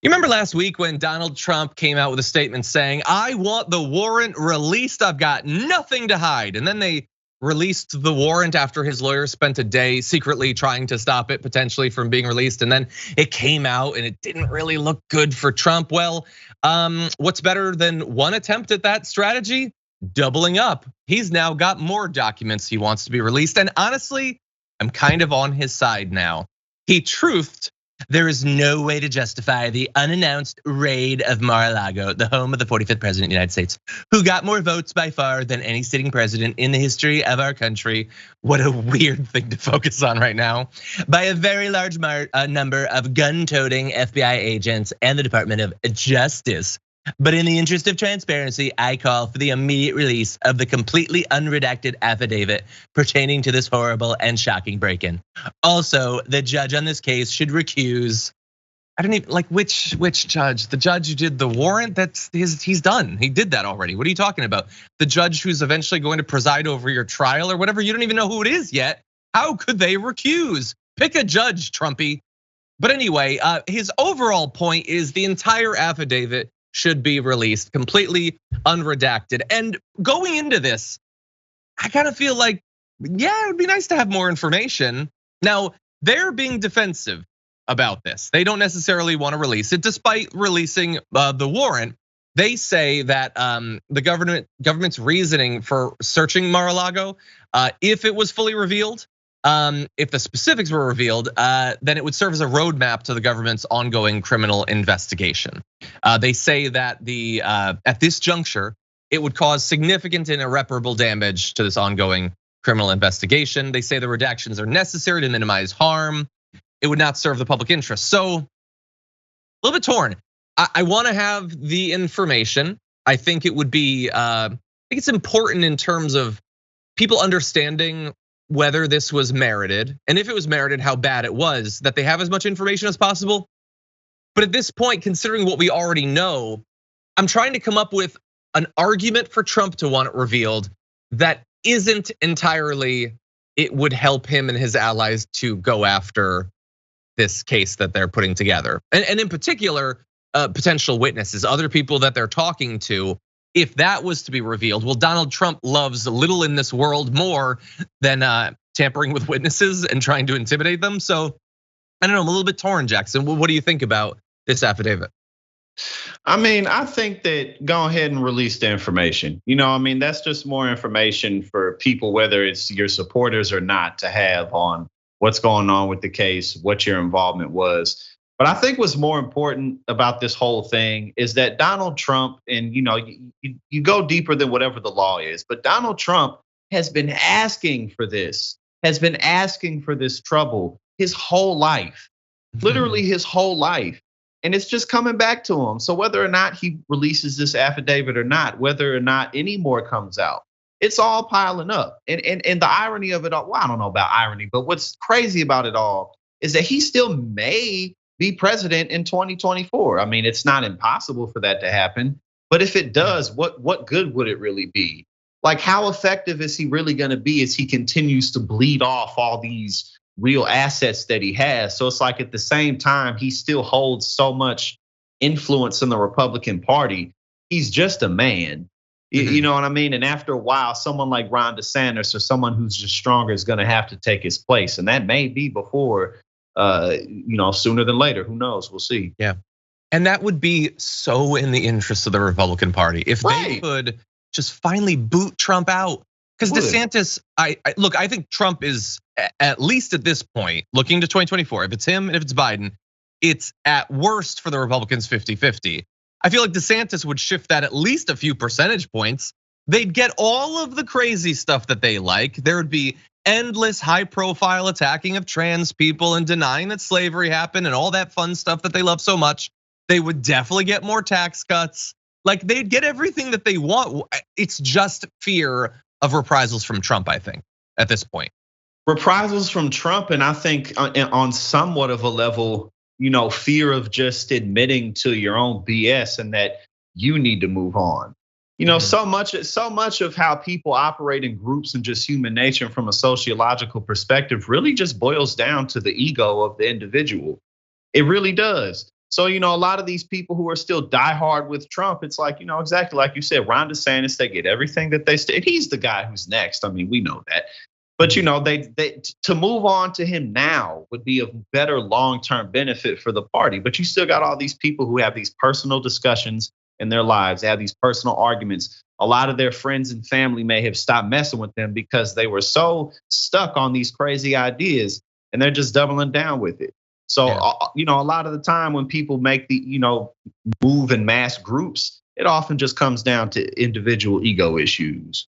You remember last week when Donald Trump came out with a statement saying, I want the warrant released, I've got nothing to hide. And then they released the warrant after his lawyer spent a day secretly trying to stop it potentially from being released. And then it came out and it didn't really look good for Trump. Well, what's better than one attempt at that strategy? Doubling up. He's now got more documents he wants to be released. And honestly, I'm kind of on his side now. He truthed. There is no way to justify the unannounced raid of Mar-a-Lago, the home of the 45th president of the United States, who got more votes by far than any sitting president in the history of our country. What a weird thing to focus on right now. By a very large number of gun-toting FBI agents and the Department of Justice. But in the interest of transparency, I call for the immediate release of the completely unredacted affidavit pertaining to this horrible and shocking break-in. Also, the judge on this case should recuse. I don't even like which judge. The judge who did the warrant, he's done. He did that already. What are you talking about? The judge who's eventually going to preside over your trial or whatever. You don't even know who it is yet. How could they recuse? Pick a judge, Trumpy. But anyway, his overall point is the entire affidavit should be released, completely unredacted. And going into this, I kind of feel like, yeah, it would be nice to have more information. Now, they're being defensive about this. They don't necessarily want to release it, despite releasing the warrant. They say that the government's reasoning for searching Mar-a-Lago, if it was fully revealed, if the specifics were revealed, then it would serve as a roadmap to the government's ongoing criminal investigation. They say that at this juncture, it would cause significant and irreparable damage to this ongoing criminal investigation. They say the redactions are necessary to minimize harm. It would not serve the public interest. So, a little bit torn. I want to have the information. I think it would be, I think it's important in terms of people understanding whether this was merited, and if it was merited, how bad it was, that they have as much information as possible. But at this point, considering what we already know, I'm trying to come up with an argument for Trump to want it revealed that isn't entirely, it would help him and his allies to go after this case that they're putting together. And in particular, potential witnesses, other people that they're talking to. If that was to be revealed, well, Donald Trump loves little in this world more than tampering with witnesses and trying to intimidate them. So I don't know, I'm a little bit torn, Jackson. What do you think about this affidavit? I mean, I think that go ahead and release the information. I mean, that's just more information for people, whether it's your supporters or not, to have on what's going on with the case, what your involvement was. But I think what's more important about this whole thing is that Donald Trump, and you go deeper than whatever the law is, but Donald Trump has been asking for this, trouble his whole life, literally his whole life. And it's just coming back to him. So whether or not he releases this affidavit or not, whether or not any more comes out, it's all piling up. And the irony of it all, well, I don't know about irony, but what's crazy about it all is that he still may be president in 2024. I mean, it's not impossible for that to happen, but if it does, what good would it really be? Like, how effective is he really gonna be as he continues to bleed off all these real assets that he has? So it's like at the same time, he still holds so much influence in the Republican Party. He's just a man. You know what I mean? And after a while, someone like Ron DeSantis or someone who's just stronger is gonna have to take his place. And that may be before, sooner than later. Who knows? We'll see. Yeah, and that would be so in the interest of the Republican Party if they could just finally boot Trump out. Because DeSantis, I think Trump is, at least at this point, looking to 2024. If it's him and if it's Biden, it's at worst for the Republicans 50-50. I feel like DeSantis would shift that at least a few percentage points. They'd get all of the crazy stuff that they like. There would be endless high-profile attacking of trans people and denying that slavery happened and all that fun stuff that they love so much. They would definitely get more tax cuts. Like, they'd get everything that they want. It's just fear of reprisals from Trump, I think, at this point. Reprisals from Trump, and I think on somewhat of a level, fear of just admitting to your own BS and that you need to move on. So much of how people operate in groups and just human nature from a sociological perspective really just boils down to the ego of the individual. It really does. So, a lot of these people who are still diehard with Trump, it's like, exactly like you said, Ron DeSantis, they get everything that they say. He's the guy who's next. I mean, we know that. But, they to move on to him now would be a better long-term benefit for the party. But you still got all these people who have these personal discussions in their lives, have these personal arguments. A lot of their friends and family may have stopped messing with them because they were so stuck on these crazy ideas, and they're just doubling down with it. So, a lot of the time when people make the, move in mass groups, it often just comes down to individual ego issues.